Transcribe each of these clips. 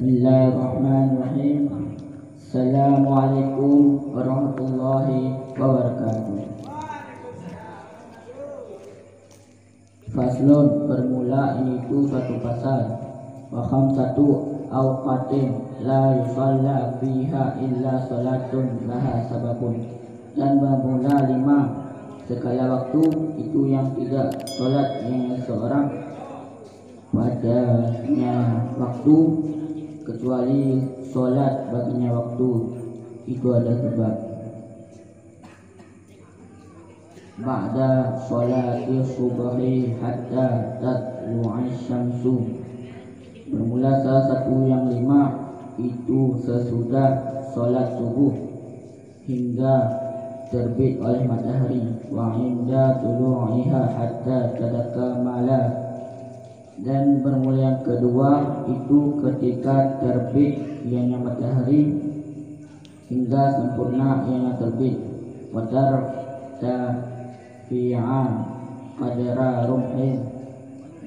Bismillahirrahmanirrahim. Assalamualaikum warahmatullahi wabarakatuh. Faslun, bermula ini itu suatu pasal. Wa khamsatu awqatin la yusalla fiha illa salatun laha sababun. Dan bermula 5 segala waktu itu yang tidak salat yang seorang padanya waktu, kecuali solat baginya waktu itu ada sebab. Ba'da sholati subhi hatta tatlu'ash syamsu, bermula salah satu yang 5 itu sesudah solat subuh hingga terbit oleh matahari. Wa inda tulu'iha hatta tadakamala, dan bermula yang kedua itu ketika terbit ianya matahari hingga sempurna ianya terbit. Watar tafi'an qadara rumhin,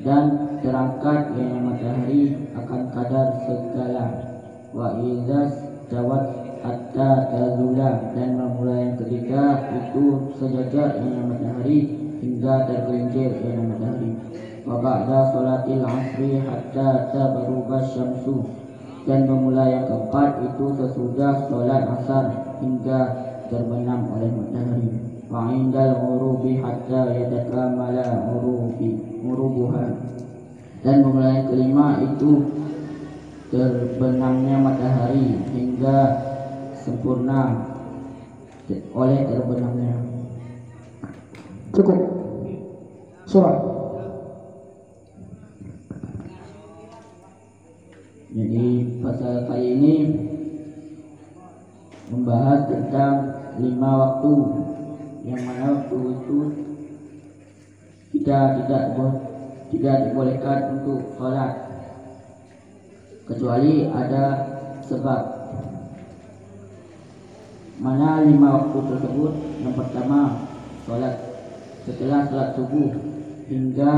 dan terangkat ianya matahari akan kadar segala. Wa idzas jawat hatta tazula, dan bermula yang ketiga itu sejajar ianya matahari hingga tergelincir ianya matahari. Wa ba'da sholatil asri hatta taghruba syamsu, dan bermula yang keempat itu sesudah sholat asar hingga terbenam oleh matahari. Wa indal ghurubi hatta yatakamala ghurubuha, dan bermula yang kelima itu terbenamnya matahari hingga sempurna oleh terbenamnya. Cukup. Surah. Jadi pasal kali ini membahas tentang 5 waktu, yang mana waktu itu kita tidak dibolehkan untuk sholat kecuali ada sebab. Mana 5 waktu tersebut? Yang pertama, sholat setelah sholat subuh hingga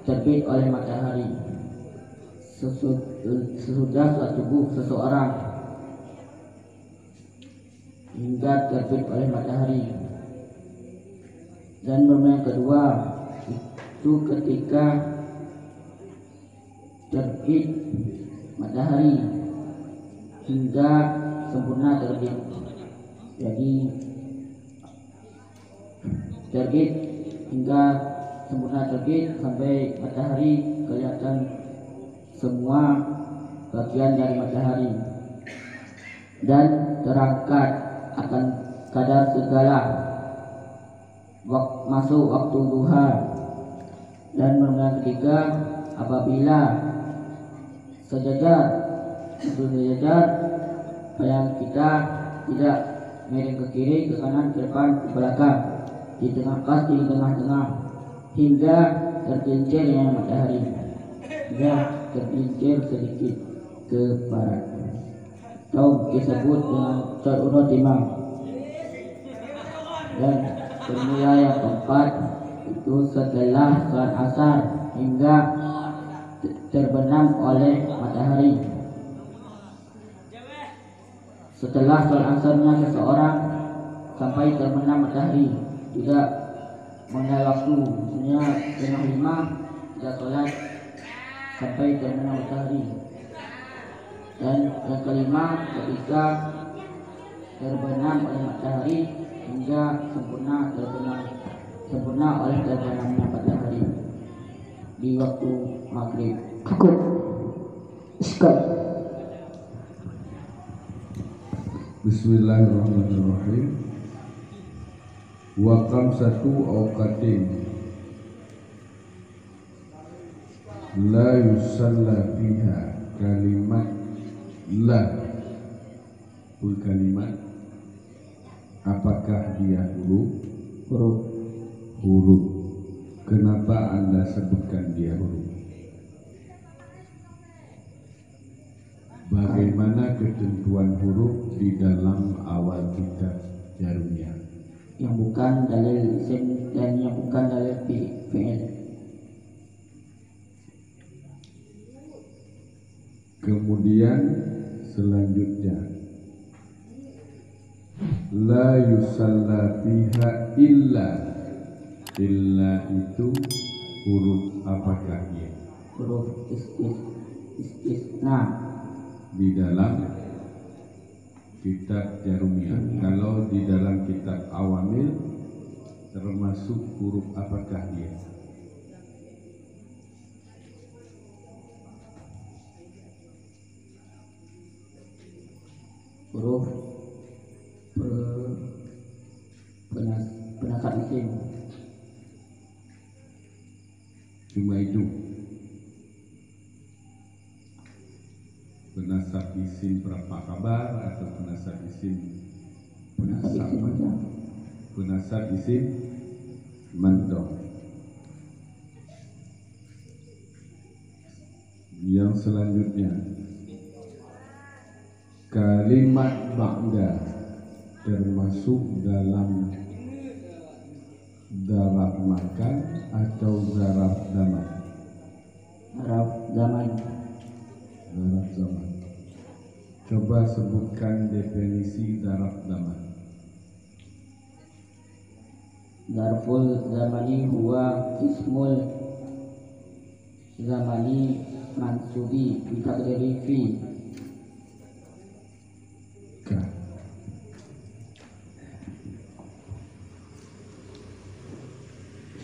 terbit oleh matahari. Sesudah sholat subuh seseorang hingga terbit oleh matahari. Dan bermula yang kedua itu ketika terbit matahari hingga sempurna terbit. Jadi terbit hingga sempurna terbit sampai matahari kelihatan semua bagian dari matahari, dan terangkat akan kadar segala masuk waktu duha. Dan bermula ketiga apabila sejajar yang kita tidak miring ke kiri, ke kanan, ke depan, ke belakang, di tengah-tengah hingga tergelincirnya matahari, hingga tergelincir sedikit ke barat, atau disebut dengan syar'ul timam. Dan bermula yang keempat itu setelah sholat asar hingga terbenam oleh matahari. Setelah sholat asarnya seseorang sampai terbenam matahari, tidak mengenai waktu, misalnya setengah 5 tidak sholat sampai terbenam matahari. Dan yang kelima ketika terbenam oleh matahari hingga sempurna oleh terbenamnya matahari di waktu maghrib. Cukup. Iskal. Bismillahirrahmanirrahim. Wa khamsatu awqatin la yusalla fiha, kalimat la kalimat apakah dia huruf? Kenapa Anda sebutkan dia huruf? Bagaimana ketentuan huruf di dalam awal kitab Jarumiyah? Yang bukan dalil isim dan yang bukan dalil fi'il. Kemudian selanjutnya la yusalla fiha illa itu huruf apakah ya? Huruf istisna Di dalam kitab Jarumiyah. Kalau di dalam kitab Awamil termasuk huruf apakah dia? huruf penasab isim. Cuma itu. Penasab isim berapa kabar atau penasab isim penasab isim mandoh. Yang selanjutnya kalimat ba'da termasuk dalam zaraf makan atau zaraf zaman? Zaraf zaman. Zaraf zaman. Coba sebutkan definisi zaraf zaman. Zarful zamani huwa ismul zamani mansubi bitaqdiri fi.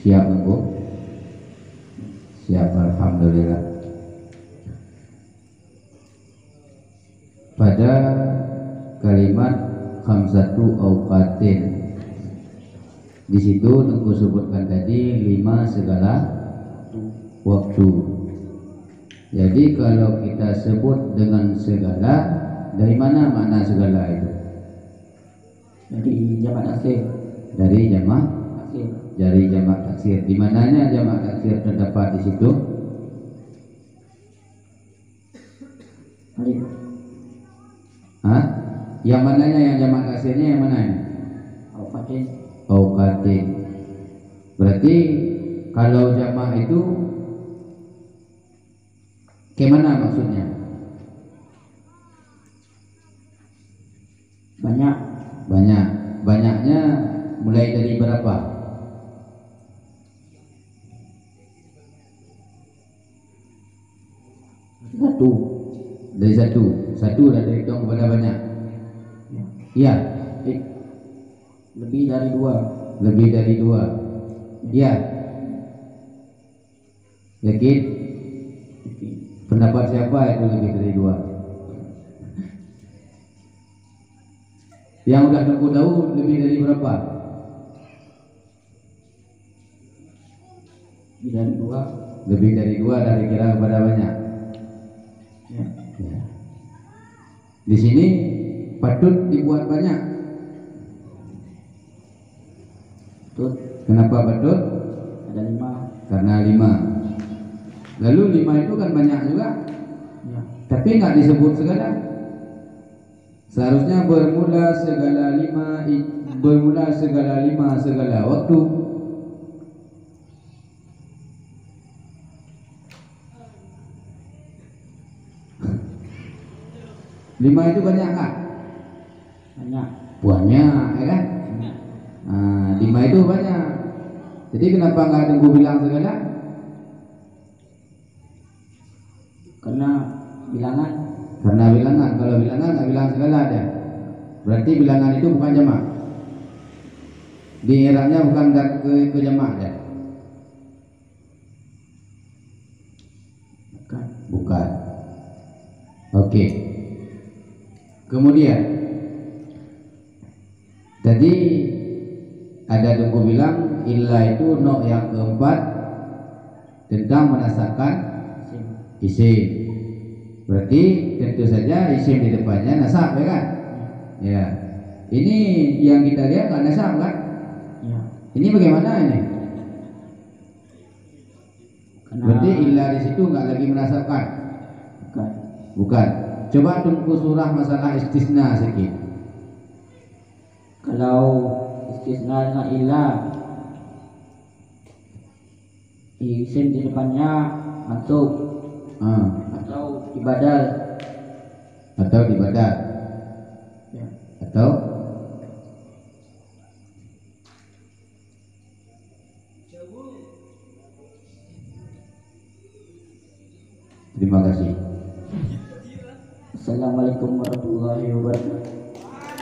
Siap Bu? Siap, alhamdulillah. Pada kalimat khamsatu auqatin, di situ Tengku sebutkan tadi 5 segala waktu. Jadi kalau kita sebut dengan segala, dari mana makna segala itu? Dari jamak taksir. Dari jamak Taksir. dari jamak taksir. Di mananya jamak taksir terdapat di situ? Alif. Hah? Yang mananya yang jamak taksirnya yang mana? Auqatin. Auqatin. Berarti kalau jamak itu gimana maksudnya? Banyak. Banyak. Banyaknya mulai dari berapa? Satu. Dari satu. Satu dah terhitung kepada banyak. Iya. Lebih dari 2. Lebih dari 2. Iya. Yakin? Pendapat siapa itu lebih dari 2? Yang udah Tengku tahu lebih dari berapa? Lebih dari 2. Lebih dari 2 dari kira kepada banyak. Ya. Ya. Di sini patut dibuat banyak. Tut. Kenapa patut? Ada 5. Karena 5. Lalu 5 itu kan banyak juga. Ya. Tapi nggak disebut segala. Seharusnya bermula segala 5 segala waktu. Lima itu banyak nggak? Banyak. Banyak, ya kan? Nah, 5 itu banyak. Jadi kenapa nggak Tengku bilang segala? Karena bilangan. Karena bilangan. Kalau bilangan nggak bilang segala ada. Berarti bilangan itu bukan jamak. Di i'rabnya bukan ke jamak ya. Bukan. Oke. Kemudian tadi ada Tengku bilang illa itu no yang keempat tentang menasabkan isim. Berarti tentu saja isim di depannya nasab, ya kan? Ya. Ini yang kita lihat nggak nasab kan? Ya. Ini bagaimana ini? Karena Berarti illa di situ nggak lagi menasabkan. bukan. Bukan. Coba Tengku surah masalah istisna sedikit. Kalau istisna dengan illa, isim di depannya mansub atau dibadal atau di badan Ya. atau terima kasih. Assalamualaikum warahmatullahi wabarakatuh.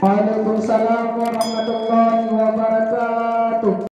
Waalaikumsalam warahmatullahi wabarakatuh.